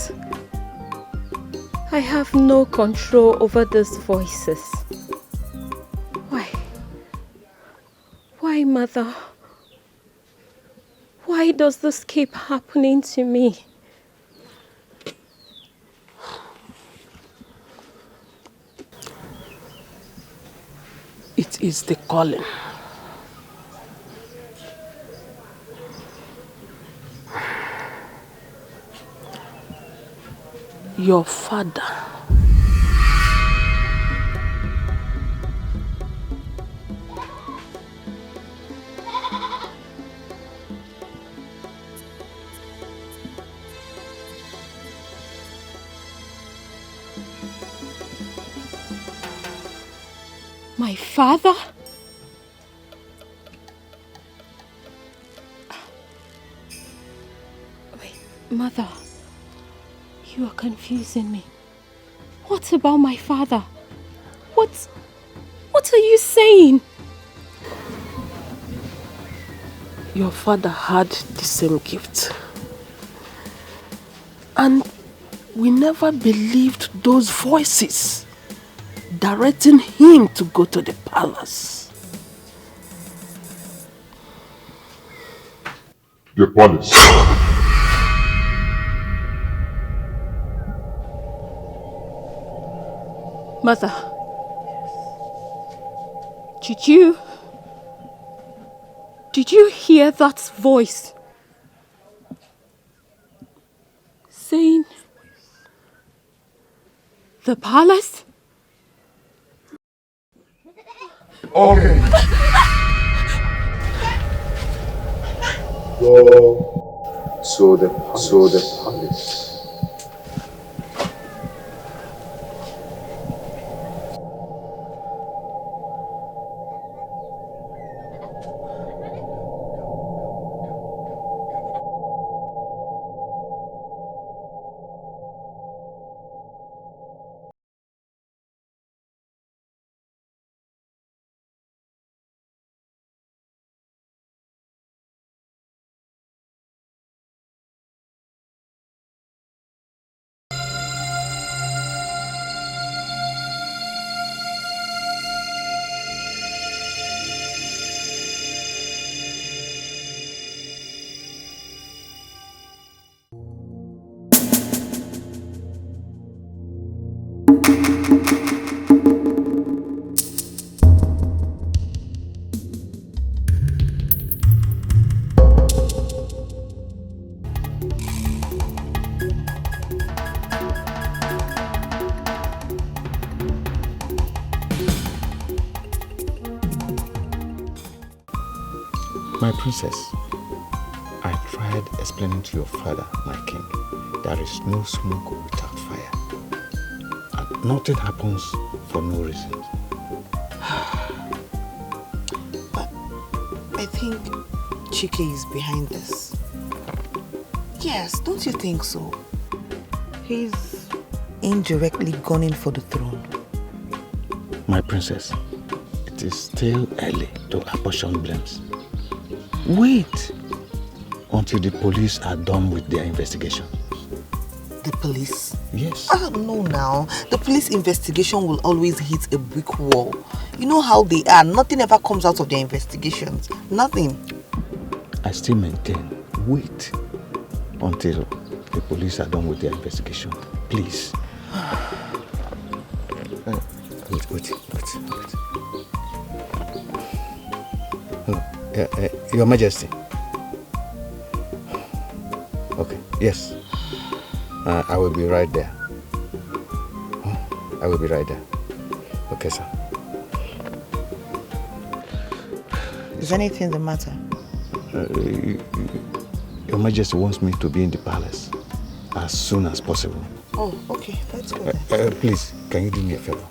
voice. I have no control over these voices. Why? Why, Mother? Why does this keep happening to me? It is the calling. Your father. My father? Wait, Mother, you are confusing me. What about my father? What are you saying? Your father had the same gift. And we never believed those voices directing him to go to the palace. The palace. Mother, did you hear that voice saying the palace? Okay. Go to the palace. My princess, I tried explaining to your father, my king, there is no smoke without fire. And nothing happens for no reason. But I think Chike is behind this. Yes, don't you think so? He's indirectly gunning for the throne. My princess, it is still early to apportion blames. Wait until the police are done with their investigation. The police? Yes. No now. The police investigation will always hit a brick wall. You know how they are. Nothing ever comes out of their investigations. Nothing. I still maintain, wait until the police are done with their investigation. Please. Wait. Your Majesty. Okay, yes. I will be right there. I will be right there. Okay, sir. Is anything the matter? Your Majesty wants me to be in the palace as soon as possible. Oh, okay. Let's go then. Please, can you do me a favor?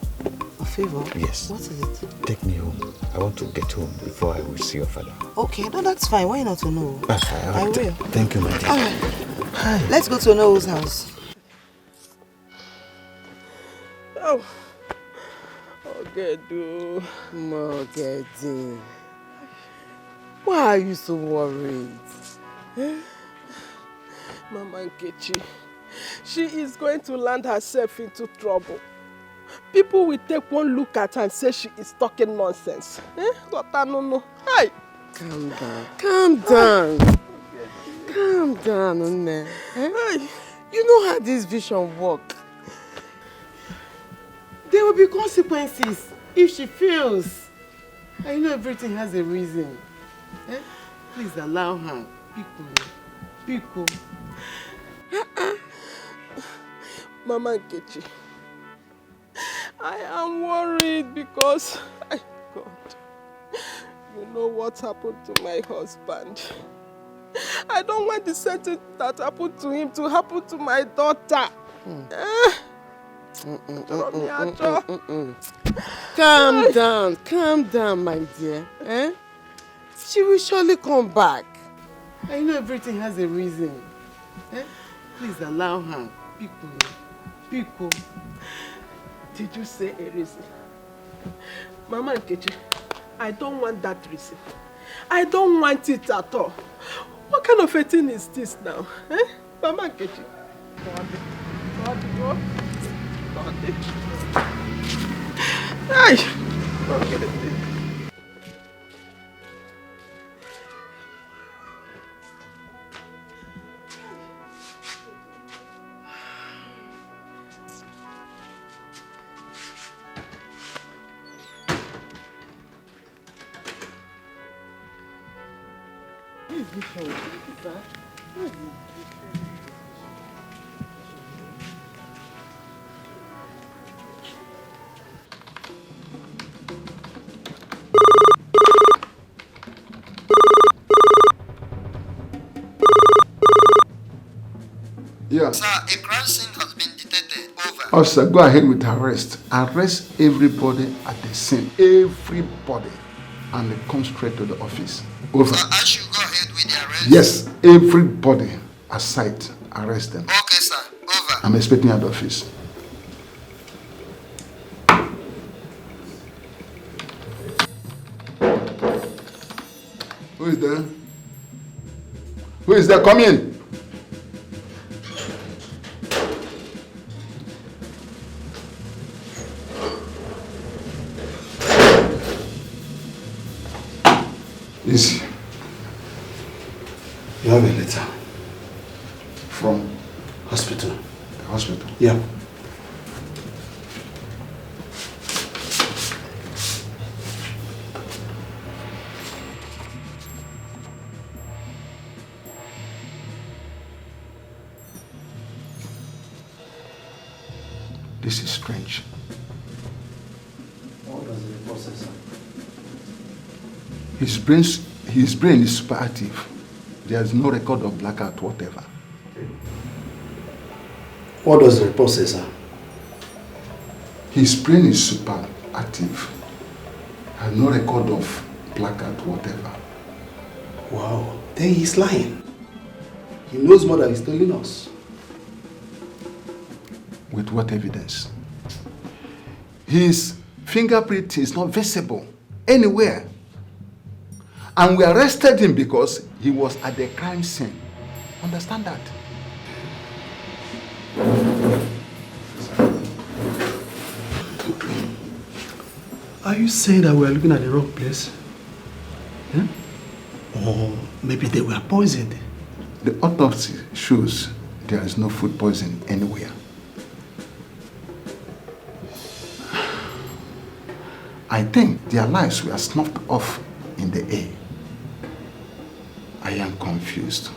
A favor? Yes. What is it? Take me home. I want to get home before I will see your father. Okay, no, that's fine. Why not to know? I will. Thank you, my dear. All right. Hi. Let's go to Noah's house. Oh, Ogedu, Mogedi. Why are you so worried? Mama Nkechi, She is going to land herself into trouble. People will take one look at her and say she is talking nonsense. No. Hi. Calm down. Calm down. Calm down, Nne. You know how this vision works. There will be consequences if she fails. I know everything has a reason. Please allow her. Pico. Mama Nkechi, I am worried because, God, you know what happened to my husband. I don't want the same thing that happened to him to happen to my daughter. Calm down, my dear. She will surely come back. I know everything has a reason. Please allow her. Pico. Did you say a reason? Mama Nkechi, I don't want that reason. I don't want it at all. What kind of a thing is this now? Mama Nkechi. Go on. Yeah. Sir, a crime scene has been detected. Over. Officer, go ahead with arrest. Arrest everybody at the scene. Everybody. And come straight to the office. Over. Sir, I should go ahead with the arrest? Yes, everybody aside. Arrest them. Okay, sir. Over. I'm expecting at the office. Who is there? Who is there? Come in. Easy. You have a letter. From? Hospital. The hospital? Yeah. This is strange. What does the report say, sir? His brain is super active. There is no record of blackout, whatever. What does the report say, sir? His brain is super active. Has no record of blackout, whatever. Wow. Then he's lying. He knows more than he's telling us. With what evidence? His fingerprint is not visible anywhere. And we arrested him because he was at the crime scene. Understand that? Are you saying that we are looking at the wrong place? Yeah? Or maybe they were poisoned? The autopsy shows there is no food poisoning anywhere. I think their lives were snuffed off in the air. I am confused.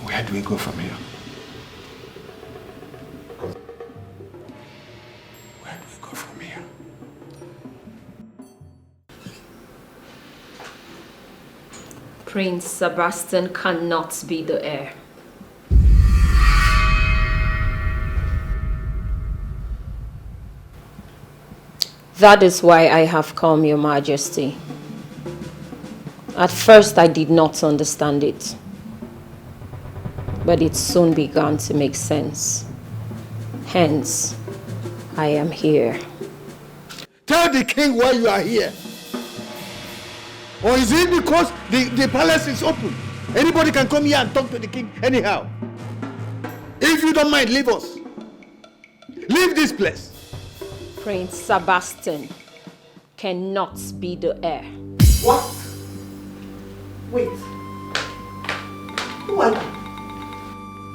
Where do we go from here? Where do we go from here? Prince Sebastian cannot be the heir. That is why I have come, Your Majesty. At first, I did not understand it, but it soon began to make sense. Hence, I am here. Tell the king why you are here. Or is it because the palace is open? Anybody can come here and talk to the king anyhow. If you don't mind, leave us. Leave this place. Prince Sebastian cannot be the heir. What? Wait. Who are you?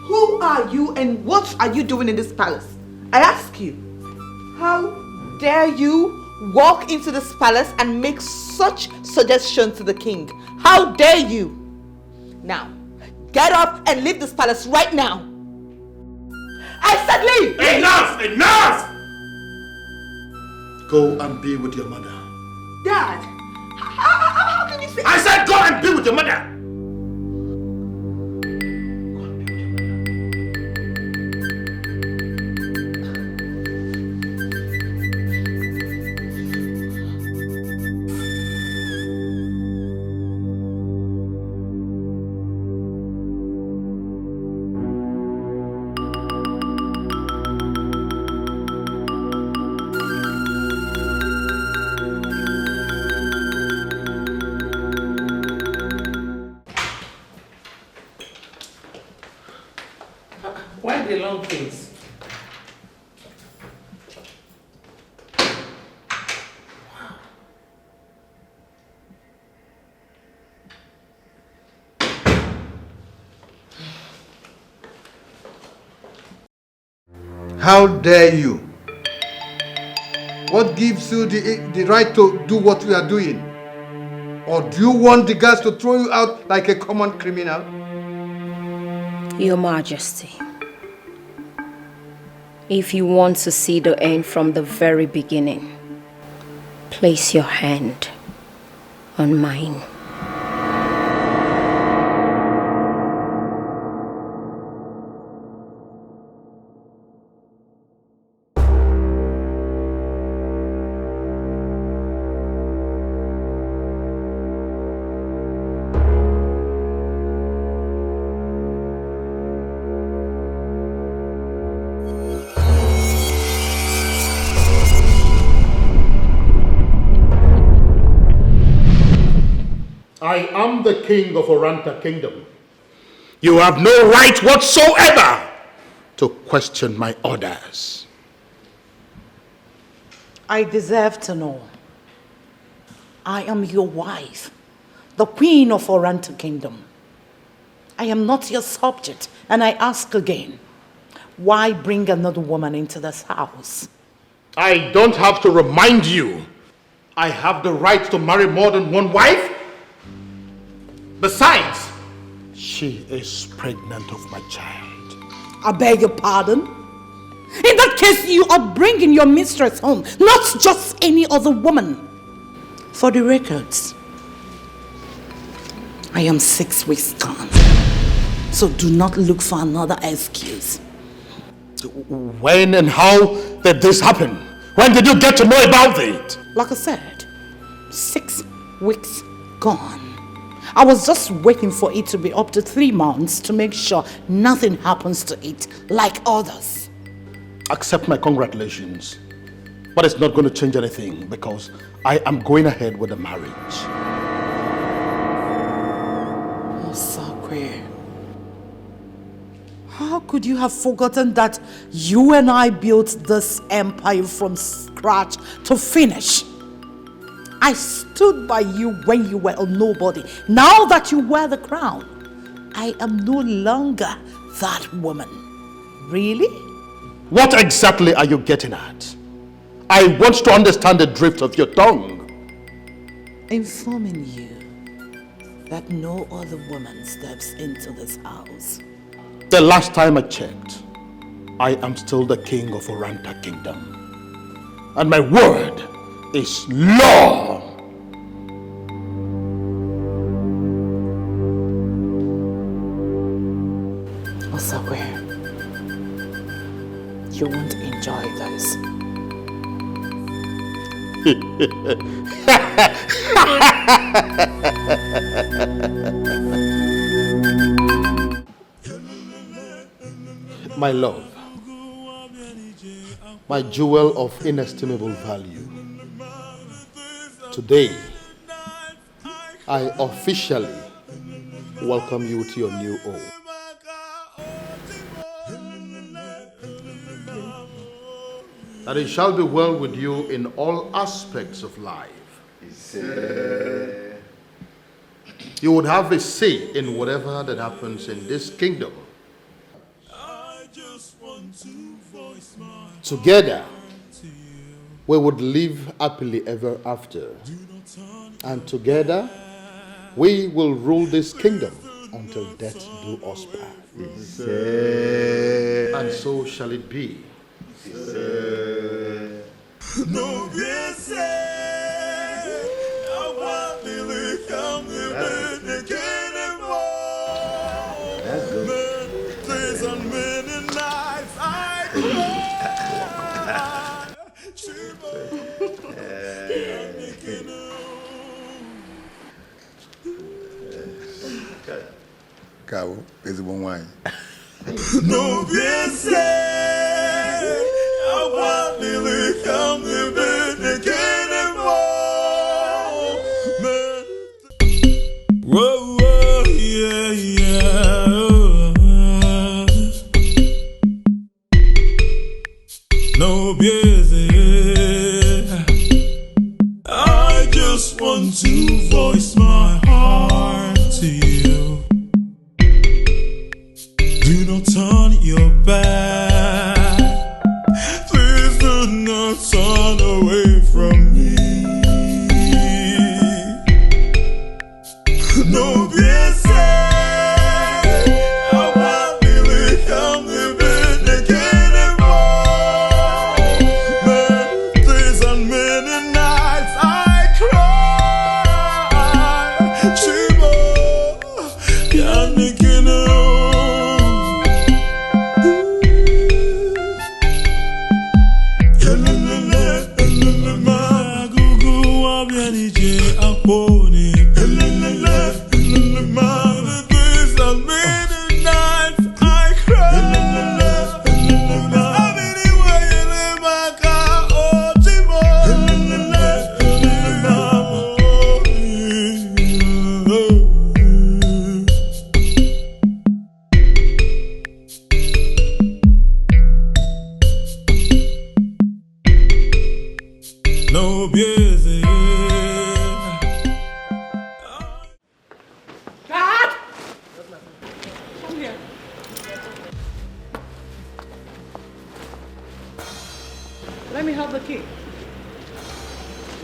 Who are you and what are you doing in this palace? I ask you. How dare you walk into this palace and make such suggestions to the king? How dare you? Now, get up and leave this palace right now. I said leave! Enough! Enough! Go and be with your mother. Dad, how can you say... I said go and be with your mother! Why the long face? How dare you? What gives you the right to do what we are doing? Or do you want the guards to throw you out like a common criminal? Your Majesty, if you want to see the end from the very beginning, place your hand on mine. I am the king of Oranta Kingdom. You have no right whatsoever to question my orders. I deserve to know. I am your wife, the queen of Oranta Kingdom. I am not your subject, and I ask again, why bring another woman into this house? I don't have to remind you. I have the right to marry more than one wife. Besides, she is pregnant of my child. I beg your pardon? In that case, you are bringing your mistress home, not just any other woman. For the records, I am 6 weeks gone, so do not look for another excuse. When and how did this happen? When did you get to know about it? Like I said, 6 weeks gone. I was just waiting for it to be up to 3 months to make sure nothing happens to it like others. Accept my congratulations. But it's not going to change anything because I am going ahead with the marriage. Oh, Sacre. How could you have forgotten that you and I built this empire from scratch to finish? I stood by you when you were a nobody. Now that you wear the crown, I am no longer that woman. Really? What exactly are you getting at? I want to understand the drift of your tongue. Informing you that no other woman steps into this house. The last time I checked, I am still the king of Oranta Kingdom. And my word is law. Osakwe, you won't enjoy this. My love, my jewel of inestimable value. Today, I officially welcome you to your new home. that it shall be well with you in all aspects of life. You would have a say in whatever that happens in this kingdom. Together, we would live happily ever after. And together, we will rule this kingdom until death do us part. And so shall it be. Cabo, ezigbo nwanyị. No piense, agua dile cambie me queremos. Whoa, whoa, yeah, yeah. No piense, I just want to voice my heart to you. Do not turn your back. Please do not turn away from me. No piense, agua dile cambie me queremos. Many days and many nights I cry. Chibo, can't make it know. No busy. Dad! Come here. Let me have the key.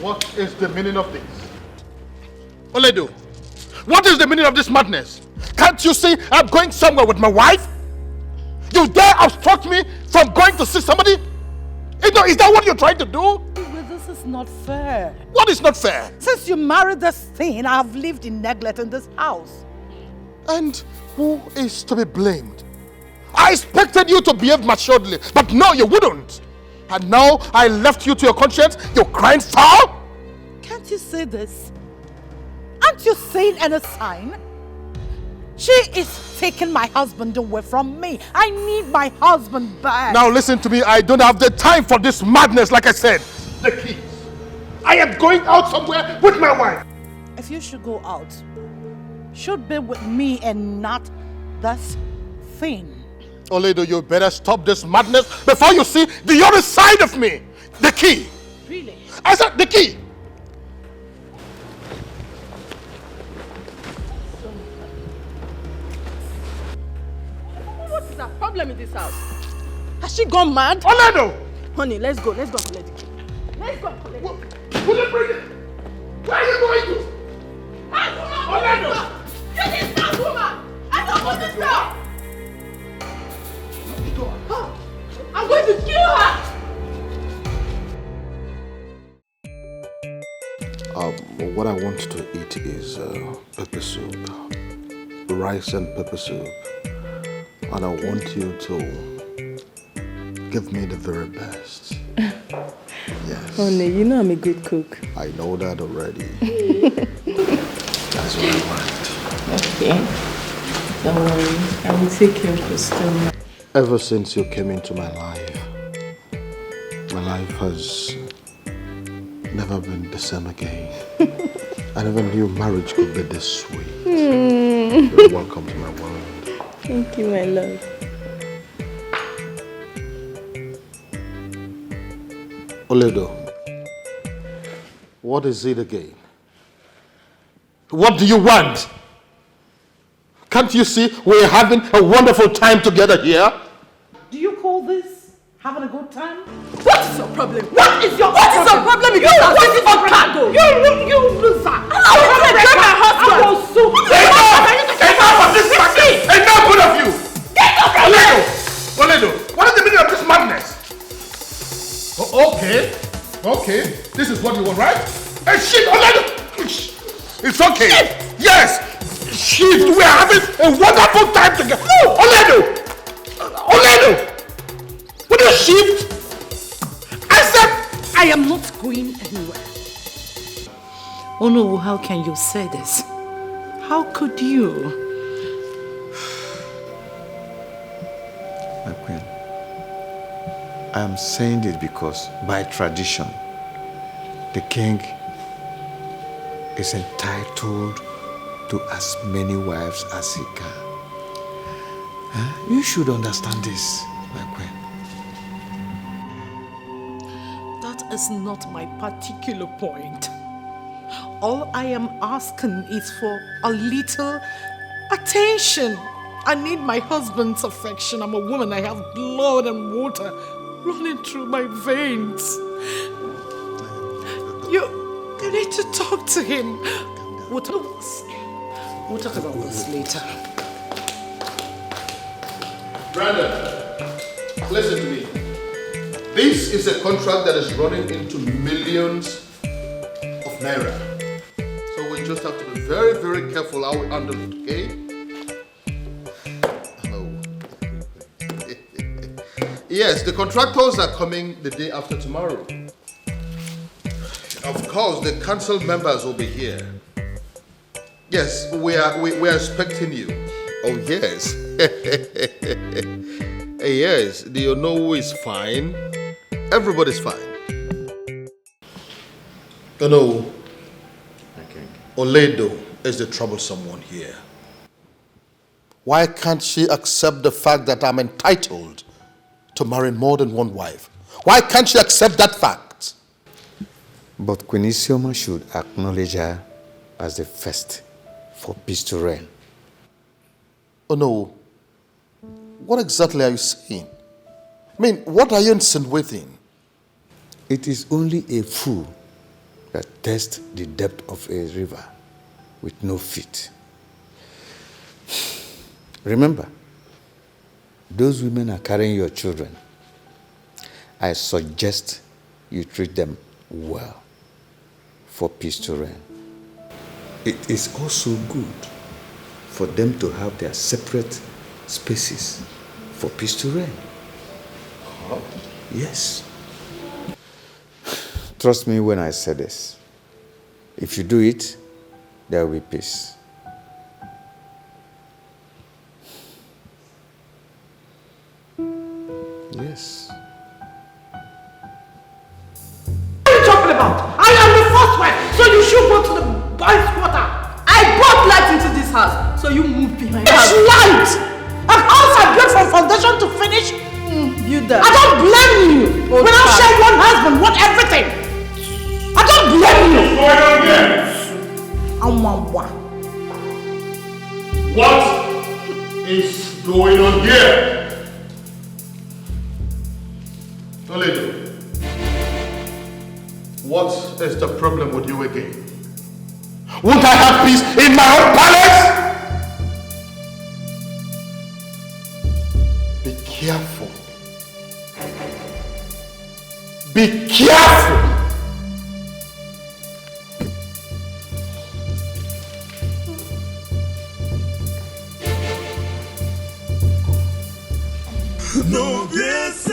What is the meaning of this? Oledo, what is the meaning of this madness? Can't you see I'm going somewhere with my wife? You dare obstruct me from going to see somebody? Is that what you're trying to do? This is not fair. What is not fair? Since you married this thing, I have lived in neglect in this house. And who is to be blamed? I expected you to behave maturely, but no, you wouldn't. And now I left you to your conscience, you're crying foul? Can't you see this? Aren't you seeing any sign? She is taking my husband away from me. I need my husband back. Now listen to me, I don't have the time for this madness, like I said. The keys. I am going out somewhere with my wife. If you should go out, should be with me and not this thing. Oledo, you better stop this madness before you see the other side of me. The key. Really? I said the key. What is the problem in this house? Has she gone mad? Oledo! Honey, let's go and collect the key. Let's go and collect the key. Will you bring it? Where are you going to? Orlando! Get this house, woman! I don't want this door! I'm going to kill her! What I want to eat is pepper soup. Rice and pepper soup. And I want you to give me the very best. Yes. Honey, you know I'm a good cook. I know that already. That's what I want. Okay. Don't worry. I will take care of your stomach. Ever since you came into my life has never been the same again. I never knew marriage could be this sweet. You're welcome to my world. Thank you, my love. Oledo, what is it again? What do you want? Can't you see we're having a wonderful time together here? Do you call this having a good time? What is your problem? What is your What is your problem? You what is your cargo? You loser! I want to get my husband. I will sue. Enough of this madness! Enough, both of you! Get off from Oledo! Oledo, what is the meaning of this madness? Okay, this is what you want, right? Hey, shit, Oledo! It's okay. Yes! Shit, we're having a wonderful time together. No! Oledo! Will you shift? I said I am not going anywhere. Oh no, how can you say this? How could you? My queen, I am saying this because by tradition, the king is entitled to as many wives as he can. You should understand this, my queen. That is not my particular point. All I am asking is for a little attention. I need my husband's affection. I'm a woman. I have blood and water running through my veins. You need to talk to him. We'll talk about this later. Brandon, listen to me. This is a contract that is running into millions of naira. So we just have to be very, very careful how we handle it, okay? Yes, the contractors are coming the day after tomorrow. Of course, the council members will be here. Yes, we are expecting you. Oh, yes. Yes, the Onowu is fine. Everybody's fine. No, Oledo is the troublesome one here. Why can't she accept the fact that I'm entitled to marry more than one wife? Why can't she accept that fact? But Queen Isioma should acknowledge her as the first for peace to reign. Oh no, what exactly are you saying? I mean, what are you insinuating? It is only a fool that tests the depth of a river with no feet. Remember, those women are carrying your children. I suggest you treat them well for peace to reign. It is also good for them to have their separate spaces for peace to reign. Oh. Yes. Trust me when I say this. If you do it, there will be peace. Yes. What are you talking about? I am the first wife, so you should go to the boys' quarter. I brought light into this house, so you move behind It's her. light! A house I built from foundation to finish. You that. I don't blame you. Oh, When I God. share one husband, want everything. I don't blame you. What's going on here? What is going on here? Toledo, what is the problem with you again? Won't I have peace in my own palace? Be careful. Be careful. No piense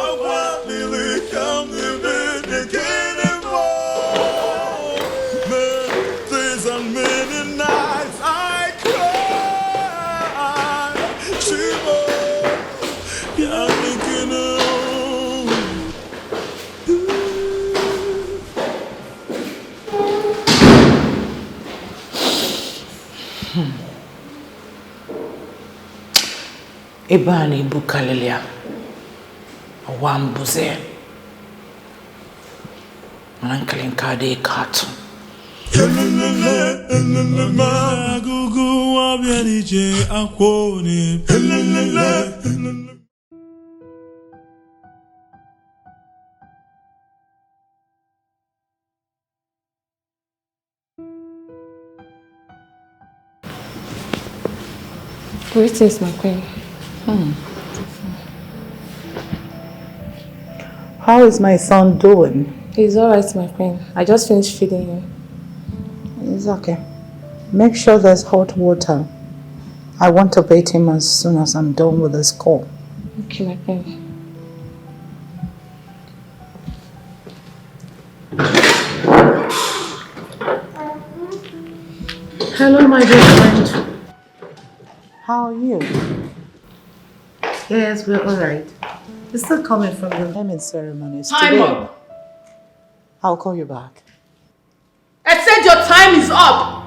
agua lily come the more. Many days and many nights I cry. Shiver, yeah, thinking Ebani Bukalelia. Wambuze. Uncle Kade Kato. Greetings, my queen. How is my son doing? He's alright, my queen. I just finished feeding him. It's okay. Make sure there's hot water. I want to bathe him as soon as I'm done with this call. Okay, my queen. Hello, my dear friend. How are you? Yes, we're alright. We're still coming from the naming ceremonies Time today. up. I'll call you back. I said your time is up.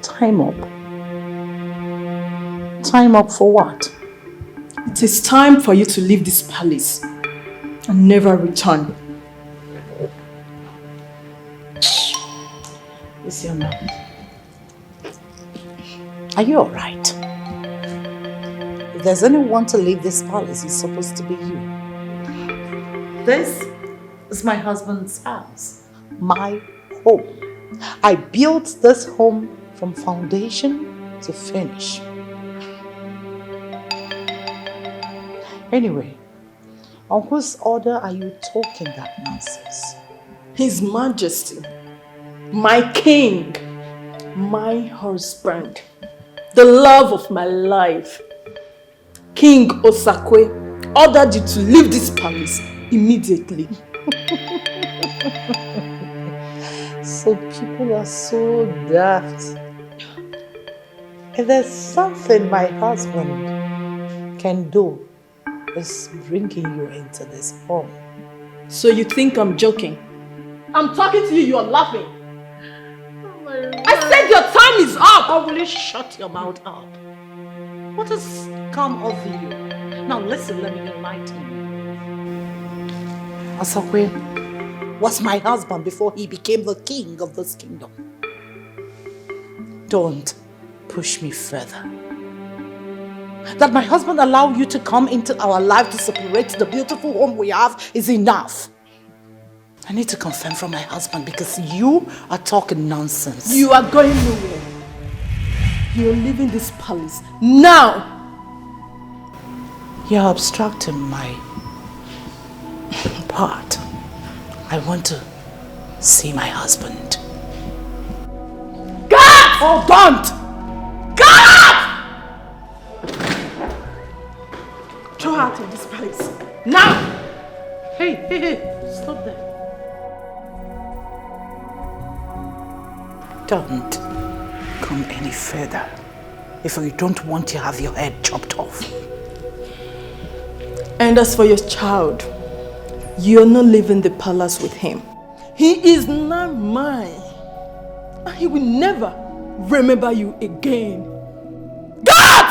Time up? Time up for what? It is time for you to leave this palace and never return. Is your mouth? Are you alright? If there's anyone to leave this palace, it's supposed to be you. This is my husband's house, my home. I built this home from foundation to finish. Anyway, on whose order are you talking that nonsense? His Majesty, my king, my husband, the love of my life, King Osakwe, ordered you to leave this palace immediately. So people are so daft. If there's something my husband can do, it's bringing you into this home. So you think I'm joking? I'm talking to you, you're laughing. I said your time is up! Or will you shut your mouth up? What has come over you? Now listen, let me enlighten you. Asakwe was my husband before he became the king of this kingdom. Don't push me further. That my husband allowed you to come into our life to separate the beautiful home we have is enough. I need to confirm from my husband because you are talking nonsense. You are going nowhere. You're leaving this palace now. You're obstructing my part. I want to see my husband. God! Oh, don't! God! Throw her out of this palace. Now! Hey, stop there. Don't come any further if you don't want to have your head chopped off. And as for your child, you're not leaving the palace with him. He is now mine. And he will never remember you again. God!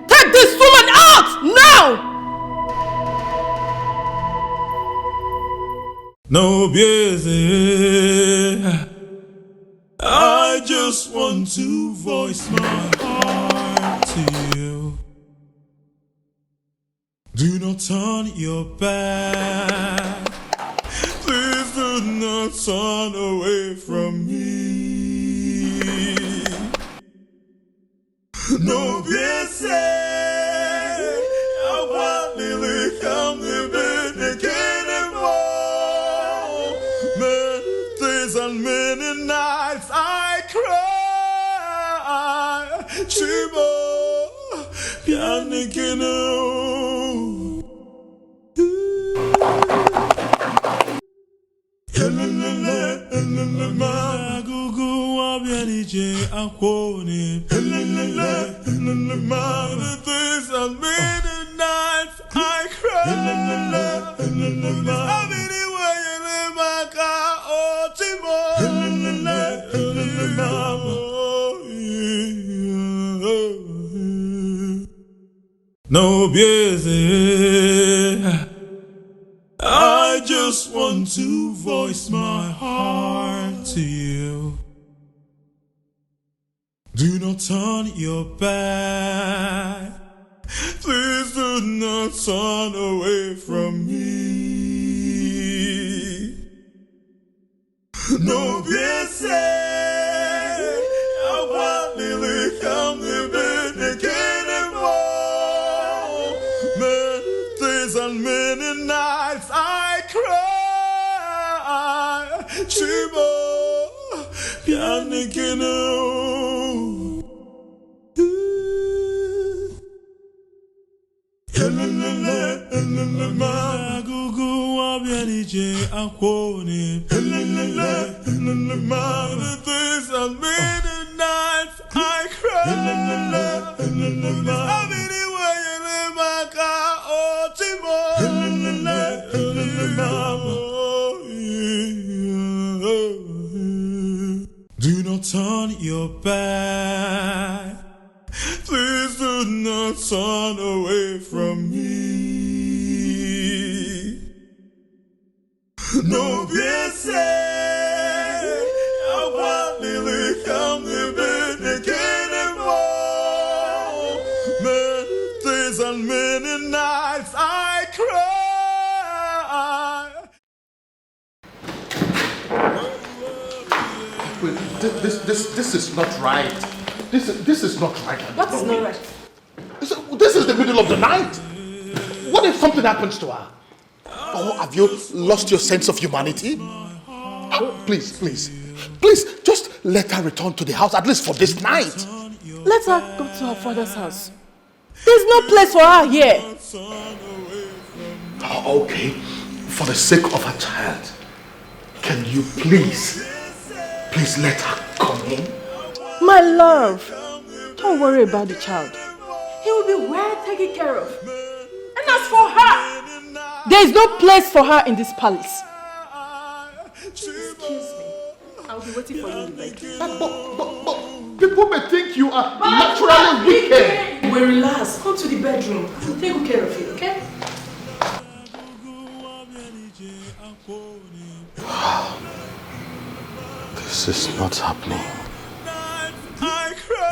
Take this woman out now! No busy. I just want to voice my heart to you. Do not turn your back. Please do not turn away from me. No busy. I want to come to be anymore. Many days and many nights I cry. Chibo, Pianikino. No busy. I just want to voice my heart to you. Do not turn your back. Please do not turn away from me. No busy. I want to come to bed again anymore. Many days and many nights I cry. Chibo, Pianigino. Magugu wabianije akwone. Many days and many nights I cry. Do not turn your back. Please do not turn away from me. No busy. I want to come to bed again anymore. Many days and many nights I cry. Wait, this is not right. This is not right. What is not right? This is the middle of the night. What if something happens to her? Or have you lost your sense of humanity? Please, just let her return to the house, at least for this night. Let her go to her father's house. There's no place for her here. Okay, for the sake of her child, can you please let her come in? My love, don't worry about the child. He will be well taken care of. And as for her, there is no place for her in this palace. Excuse me. I'll be waiting for you in the bedroom. But people may think you are naturally wicked. Well, relax. Come to the bedroom. I'll take good care of you, okay? This is not happening. I cry.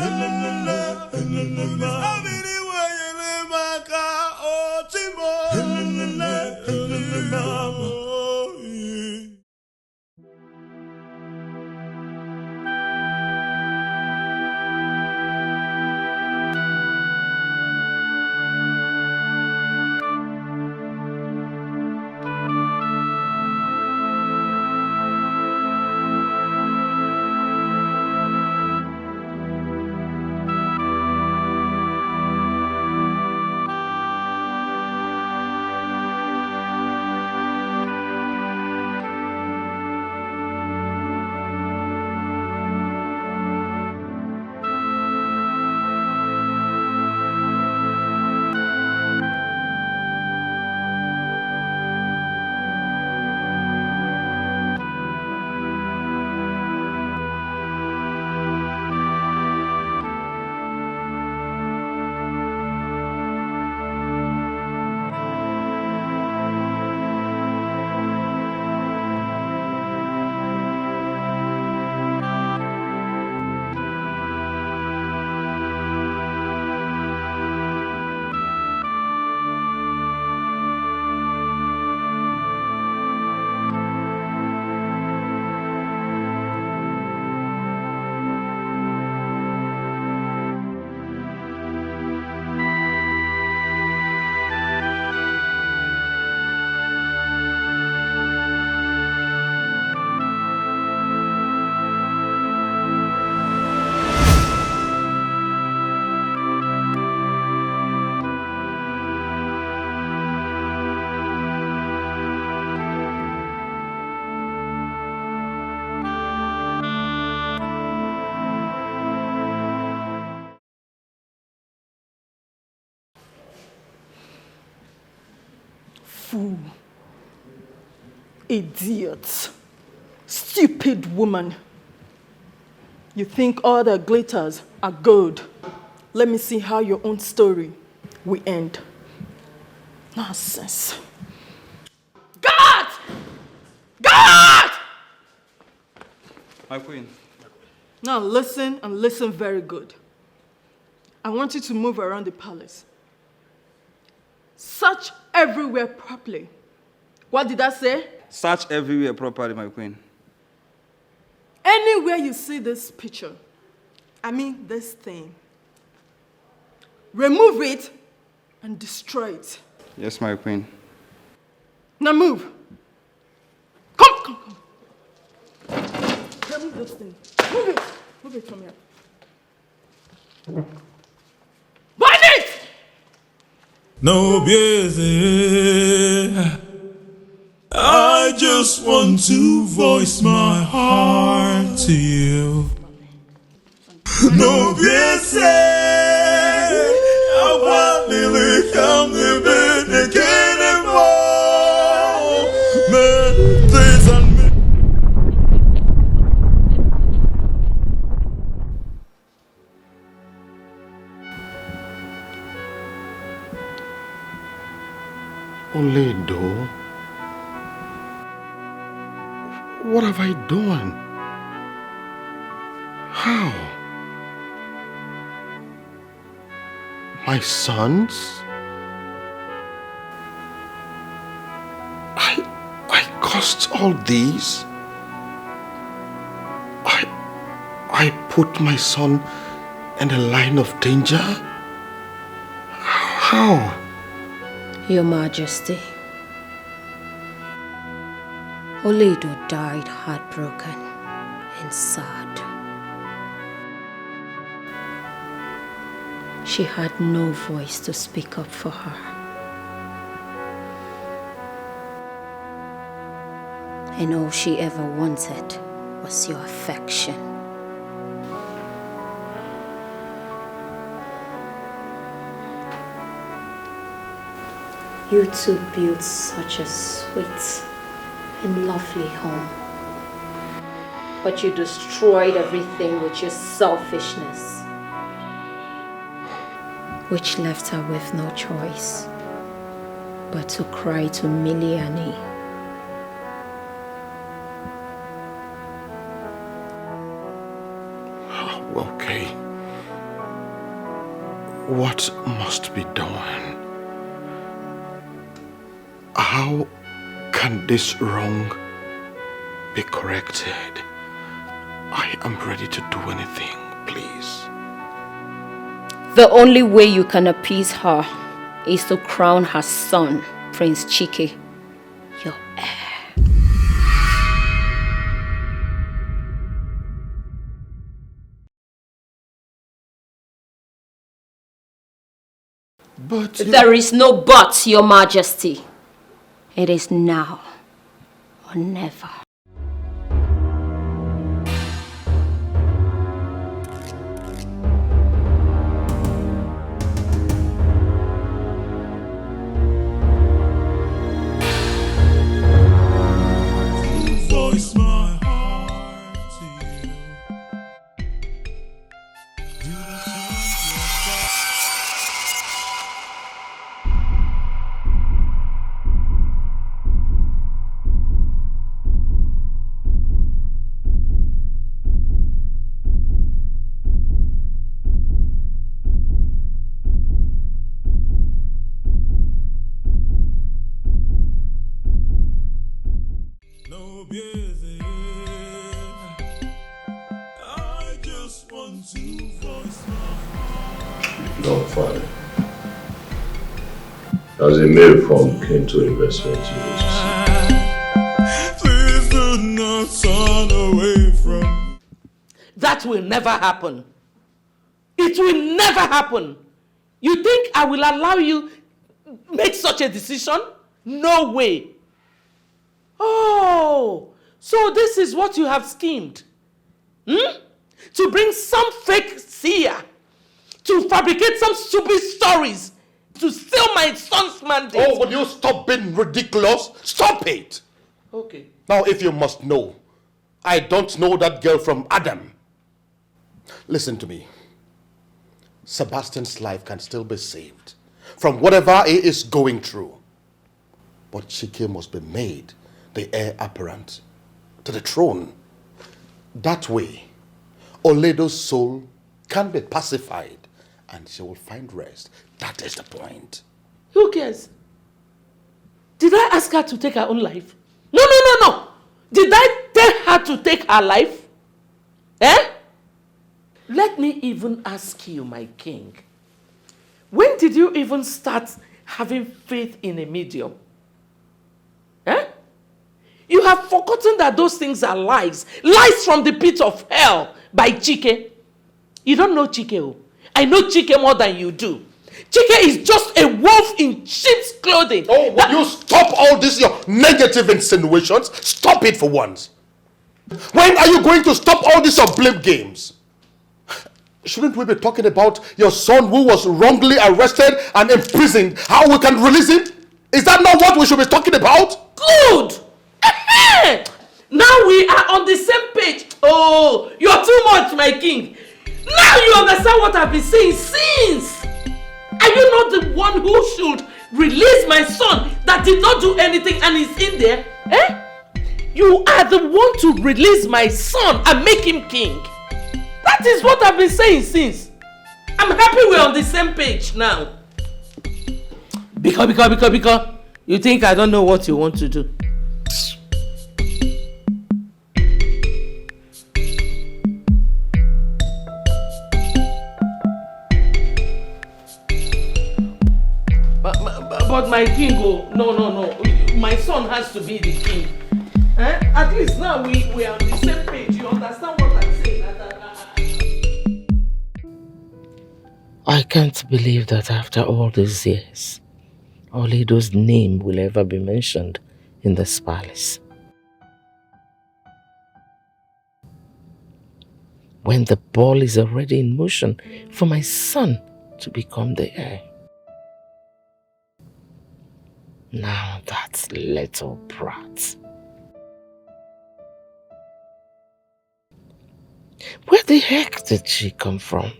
Fool. Idiot. Stupid woman. You think all that glitters are gold. Let me see how your own story we end. Nonsense. God! God! My queen. Now listen, and listen very good. I want you to move around the palace. Search everywhere properly. What did I say? Search everywhere properly, my queen. Anywhere you see this picture, I mean this thing, remove it and destroy it. Yes, my queen. Now move. Come. Remove this thing. Move it. Move it from here. Burn it! No busy. I just want to voice my heart to you. No busy. I want to come to bed again and more. Things and Oledo, what have I done? How? My sons? I caused all these? I put my son in a line of danger? How? Your Majesty, Oledo died heartbroken and sad. She had no voice to speak up for her. And all she ever wanted was your affection. You two built such a sweet and lovely home. But you destroyed everything with your selfishness, which left her with no choice but to cry to Miliani. Okay. What must be done? How can this wrong be corrected? I am ready to do anything, please. The only way you can appease her is to crown her son, Prince Chike, your heir. But there is no but, Your Majesty. It is now or never. voice my heart to you. No busy. I just want to voice my heart. No, Father. As a mail from came to investment Please do not turn away from. That will never happen. It will never happen. You think I will allow you make such a decision? No way. Oh, so this is what you have schemed. To bring some fake seer, to fabricate some stupid stories, to steal my son's mandate. Oh, will you stop being ridiculous? Stop it! Okay. Now, if you must know, I don't know that girl from Adam. Listen to me. Sebastian's life can still be saved from whatever he is going through. But Chike must be made the heir apparent to the throne. That way, Oledo's soul can be pacified and she will find rest. That is the point. Who cares? Did I ask her to take her own life? No. Did I tell her to take her life? Eh? Let me even ask you, my king. When did you even start having faith in a medium? Eh? You have forgotten that those things are lies. Lies from the pit of hell by Chike. You don't know Chike. Oh. I know Chike more than you do. Chike is just a wolf in sheep's clothing. Oh, will you stop all this, your negative insinuations? Stop it for once. When are you going to stop all these blame games? Shouldn't we be talking about your son who was wrongly arrested and imprisoned? How we can release him? Is that not what we should be talking about? Good! Now we are on the same page. Oh, you're too much, my king. Now you understand what I've been saying since. Are you not the one who should release my son that did not do anything and is in there? Eh? You are the one to release my son and make him king. That is what I've been saying since. I'm happy we're on the same page now. Because you think I don't know what you want to do. But my king, oh, no. My son has to be the king. Eh? At least now we are on the same page. You understand what I'm saying? I can't believe that after all these years, Oledo's name will ever be mentioned in this palace. When the ball is already in motion for my son to become the heir. Now that little brat. Where the heck did she come from?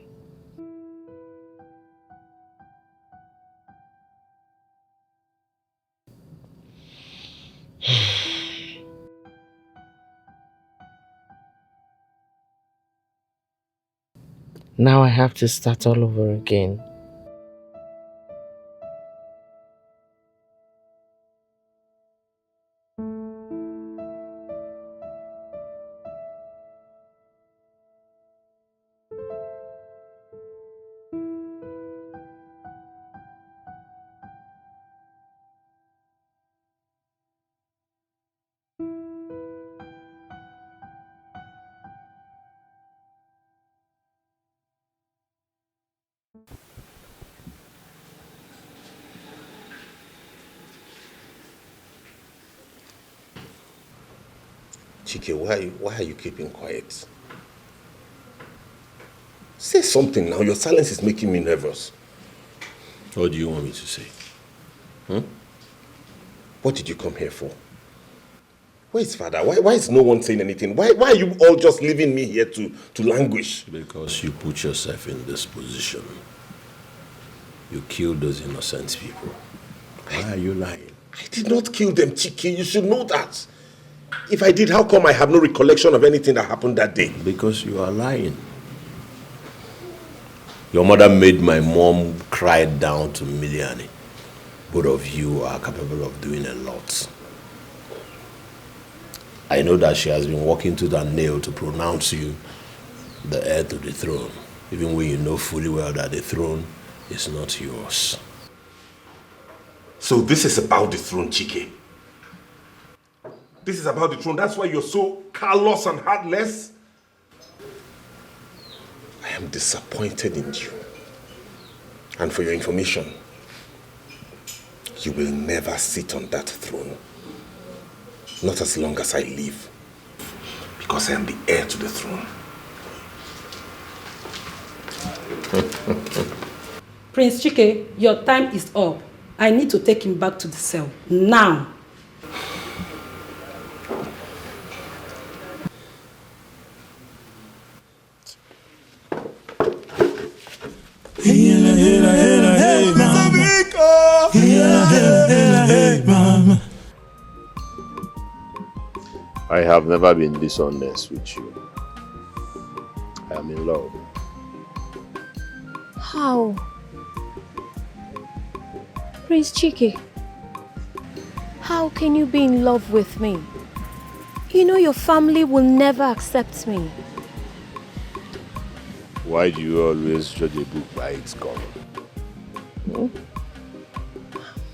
Now I have to start all over again. Chike, why are you keeping quiet? Say something now. Your silence is making me nervous. What do you want me to say? What did you come here for? Where is father? Why is no one saying anything? Why are you all just leaving me here to languish? Because you put yourself in this position. You killed those innocent people. Why are you lying? I did not kill them, Chike. You should know that. If I did, how come I have no recollection of anything that happened that day? Because you are lying. Your mother made my mom cry down to Miliani. Both of you are capable of doing a lot. I know that she has been working to that nail to pronounce you the heir to the throne, even when you know fully well that the throne is not yours. So this is about the throne, Chike. This is about the throne. That's why you're so callous and heartless. I am disappointed in you. And for your information, you will never sit on that throne. Not as long as I live. Because I am the heir to the throne. Prince Chike, your time is up. I need to take him back to the cell. Now. Hey, mama. I have never been dishonest with you. I am in love. How? Prince Chike, how can you be in love with me? You know your family will never accept me. Why do you always judge a book by its cover?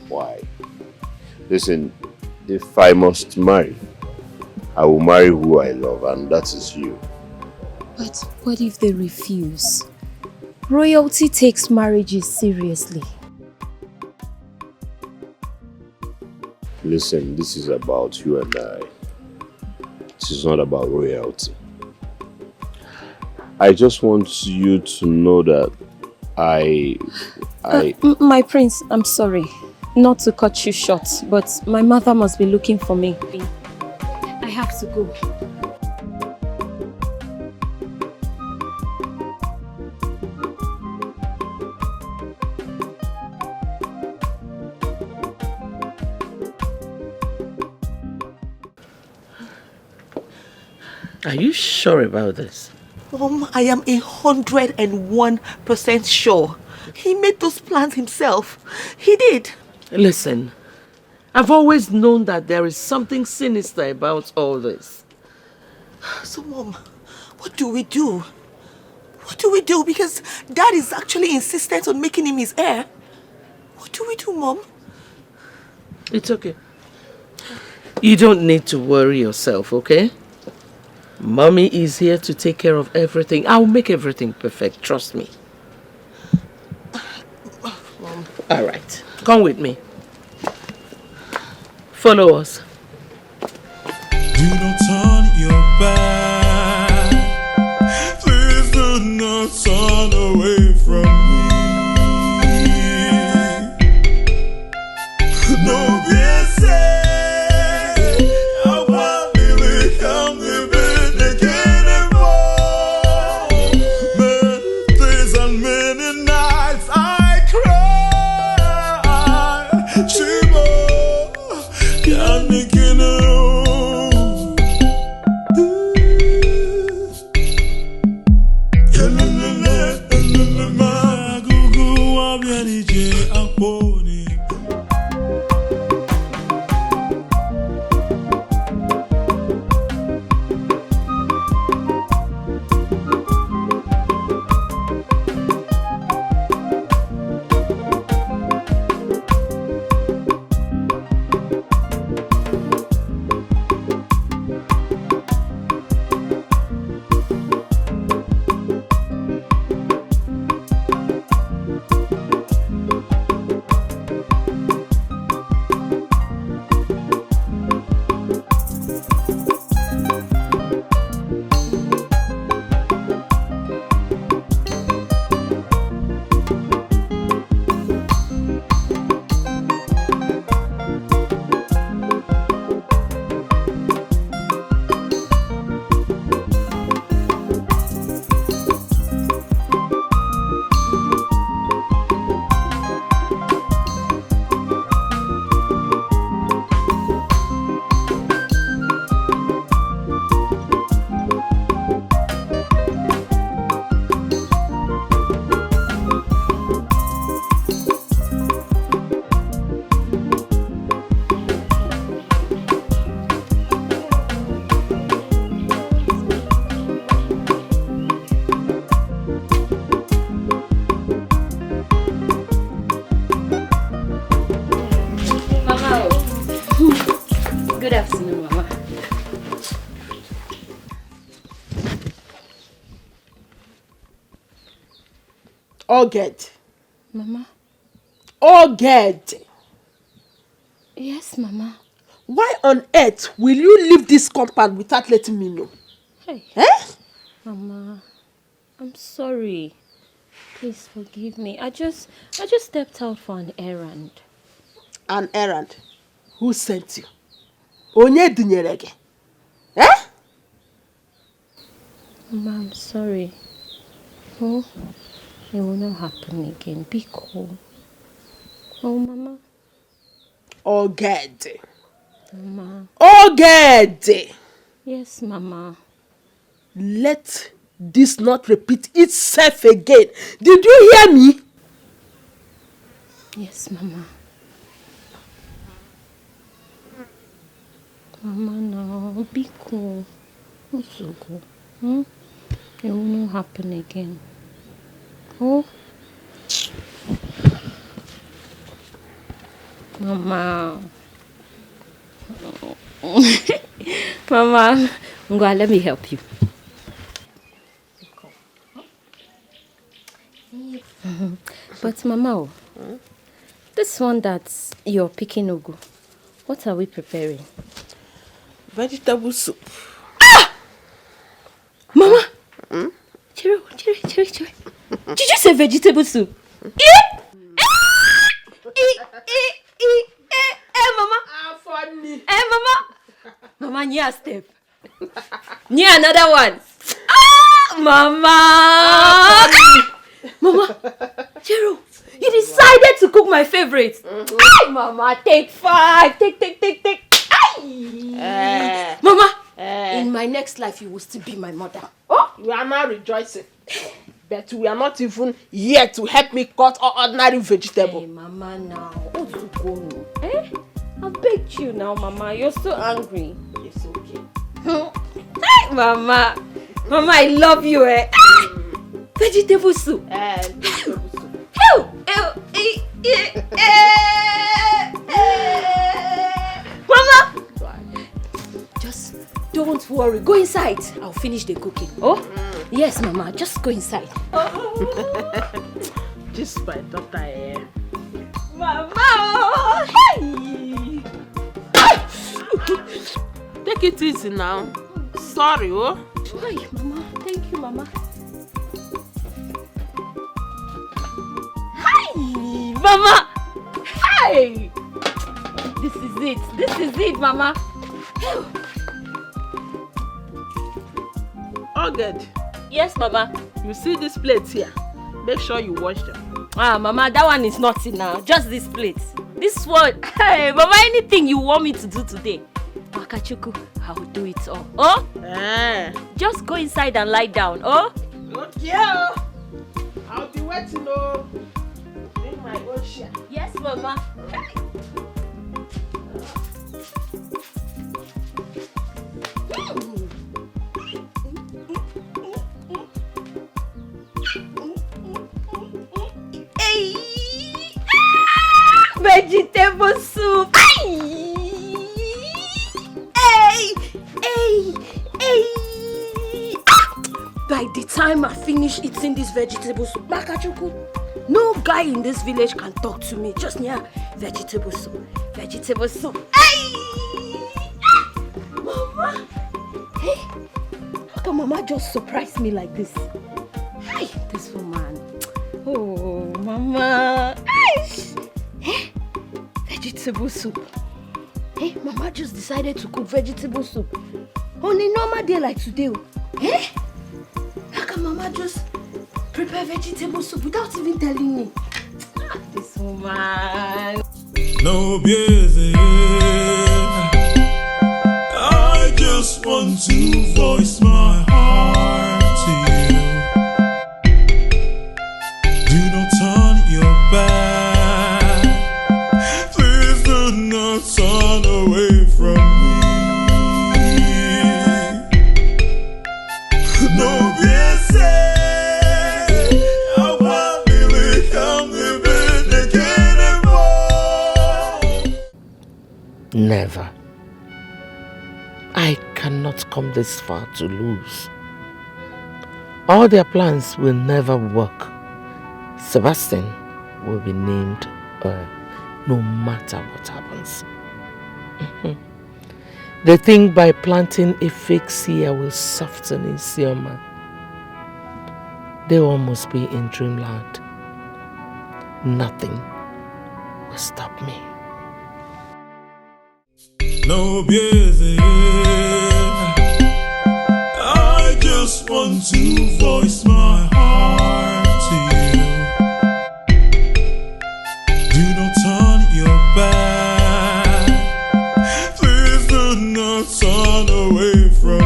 Why? Listen, if I must marry, I will marry who I love, and that is you. But what if they refuse? Royalty takes marriages seriously. Listen, this is about you and I. This is not about royalty. I just want you to know that my prince, I'm sorry. Not to cut you short, but my mother must be looking for me. I have to go. Are you sure about this? I am 101% sure. He made those plans himself. He did. Listen, I've always known that there is something sinister about all this. So, Mom, what do we do? What do we do? Because Dad is actually insistent on making him his heir. What do we do, Mom? It's okay. You don't need to worry yourself, okay? Mommy is here to take care of everything. I'll make everything perfect, trust me. Mom. All right, come with me. Follow us. Do not turn your back. Please do not turn away from me. No, yes, I'll probably come to bed again anymore. Many days and many nights I cry. Shibo, can't make it Good afternoon, Mama. Oged. Mama? Oged. Yes, Mama. Why on earth will you leave this compound without letting me know? Hey. Eh? Mama, I'm sorry. Please forgive me. I just stepped out for an errand. An errand? Who sent you? Onye dunyere gị? Eh? Mama, I'm sorry. Oh, it will not happen again. Be cool. Oh, Mama. Oged. Mama. Oged! Yes, Mama. Let this not repeat itself again. Did you hear me? Yes, Mama. Mama, no, be cool. What's so cool? It will not happen again. Oh? Mama. Mama, Ngwa, let me help you. But Mama, this one that you're picking ugu, what are we preparing? Vegetable soup. Mama! Chiro. Did you say vegetable soup? Mama! Funny. Mama! Mama, near step. Near another one. Mama! Mama! Chiro, you decided to cook my favorite. Mama, take 5. Take. Mama! In my next life, you will still be my mother. Oh, you are now rejoicing. But we are not even here to help me cut ordinary vegetable. Hey, Mama, now. What's to go? I begged you now, Mama. You're so angry. It's okay. Hey, Mama. Mama, I love you, Vegetable soup. Vegetable soup. Mama! Just don't worry. Go inside. I'll finish the cooking. Oh? Yes, Mama. Just go inside. Just my daughter, Mama! Hey! Take it easy now. Sorry, oh. Hi, Mama. Thank you, Mama. Hi, Mama. Hi. This is it, Mama. All good. Yes, Mama. You see these plates here? Make sure you wash them. Mama, that one is not enough. Just this plate. This one. Hey, Mama, anything you want me to do today, Akachuku, I will do it all. Oh? Just go inside and lie down. Oh? Okay. I'll be waiting, oh. In my own share. Yes, Mama. Vegetable soup. By the time I finish eating this vegetable soup, Makachuku, no guy in this village can talk to me. Just near vegetable soup. Vegetable soup. Mama! Hey! How can Mama just surprise me like this? Hey, this woman. Oh, Mama. Hey! Vegetable soup. Hey, Mama just decided to cook vegetable soup on a normal day like today. Hey! How can Mama just prepare vegetable soup without even telling me? This woman. No busy. I just want to voice my heart to you. Do not turn your back. Please do not turn away from me. No busy. I'll probably come living again anymore. Never. I cannot come this far to lose. All their plans will never work. Sebastian will be named no matter what happens. They think by planting a fake seer will soften Isioma. They all must be in dreamland. Nothing will stop me. No busy. I just want to voice my heart to you. Do not turn your back. Please do not turn away from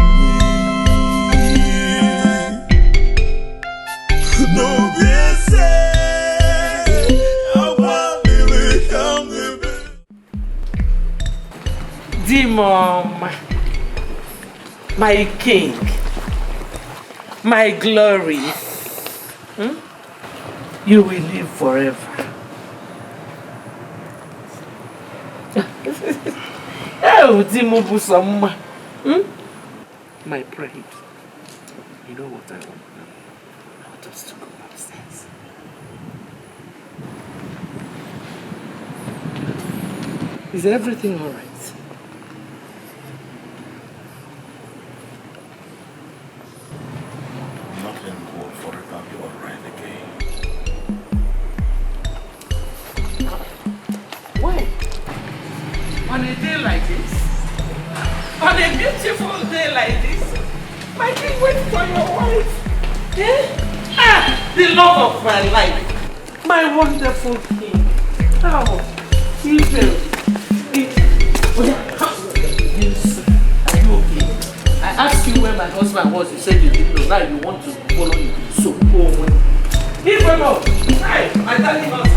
Mom, my king, my glory, you will live forever. My pride. You know what I want now? I want us to go upstairs. Is everything all right? Nothing will forever be all right again. Why? On a day like this? On a beautiful day like this? My king, wait for your wife. Eh? Ah, the love of my life. My wonderful king. Oh, Evil. Yes. Are you okay? I asked you where my husband was. You said you didn't know. Now you want to follow him. So, go away. Give him up. Hi, my darling husband.